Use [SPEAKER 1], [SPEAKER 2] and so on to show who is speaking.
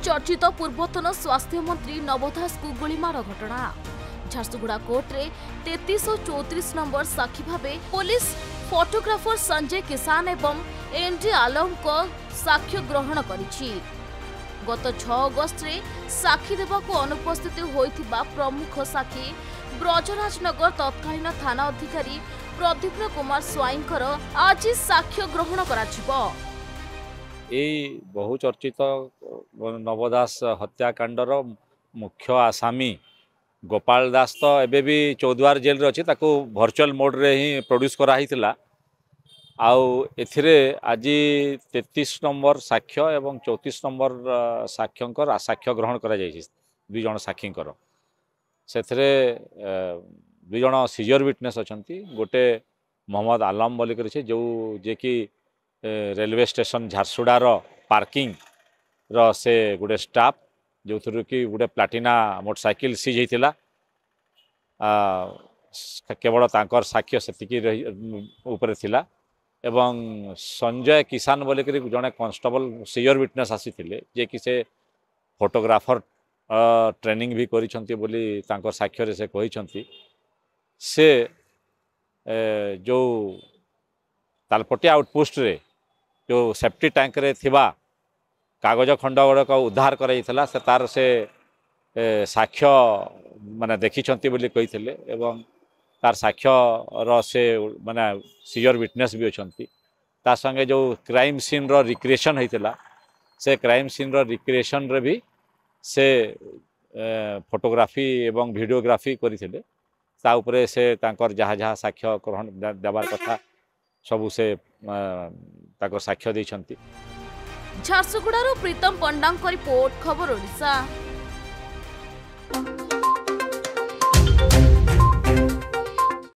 [SPEAKER 1] चर्चित पूर्वतन स्वास्थ्य मंत्री नव दास को गोलीमार घटना। झारसुगुड़ा कोर्ट रे 33 और 34 नंबर साक्षी भावे पुलिस फोटोग्राफर संजय किसान एवं एनडी आलम को साक्ष्य ग्रहण करिछि। गत 6 अगस्त रे साक्षी देवाको अनुपस्थित होइथिबा प्रमुख साक्षी ब्रजराजनगर तत्कालीन थाना अधिकारी प्रदीप कुमार स्वाईंकर आज साक्ष्य ग्रहण कराजिबो।
[SPEAKER 2] बहुचर्चित नवदास हत्याकांडर मुख्य आसामी गोपाल दास तो एबे भी चौद्वार जेल रे अछि। ताको वर्चुअल मोड रे ही प्रोड्यूस करा हितला। आउ एथिरे आज 33 नंबर साक्ष्य एवं 34 नंबर साक्ष्यंकर साक्ष्य ग्रहण करा जायछि। दुई जण साक्षींकर सेथरे दुई जण सीजर विटनेस अछंती। गोटे मोहम्मद आलम बोली करिছে जे कि रेलवे स्टेशन झारसुडार पार्किंग से गोटे स्टाफ जो थ्रु कि गोटे प्लाटिना मोटरसाइकिल सीज होता केवल तांकर साक्ष्य सेतिकी ऊपर थिला। एवं संजय किसान बोलिक जड़े कॉन्स्टेबल सीजर विटनेस आसीथिले जे कि से फोटोग्राफर ट्रेनिंग भी करिसंती बोली तांकर साक्ष्य रे से कहिसंती। से जो तालपटी आउटपोस्ट रे जो सेफ्टी टैंक रे थिबा कागज खंड गुड़क उद्धार कराइला से तार से साक्ष्य माने देखिछंती बोली कहिथिले। एवं तार साक्ष्य रो से माने सीजर विटनेस भी अछंती। ता संगे जो क्राइम सीन रो रिक्रिएशन होइतिला से क्राइम सीन रो रिक्रिएशन रे भी से फोटोग्राफी एवं वीडियोग्राफी करिथिले। ता उपरे से तांकर जहाँ जहाँ साक्ष्य ग्रहण देवार कथा सबु से ताकर साक्ष्य दैछंती।
[SPEAKER 1] झारसुगुड़ारू प्रीतम पंडांग रिपोर्ट खबर ओडिशा।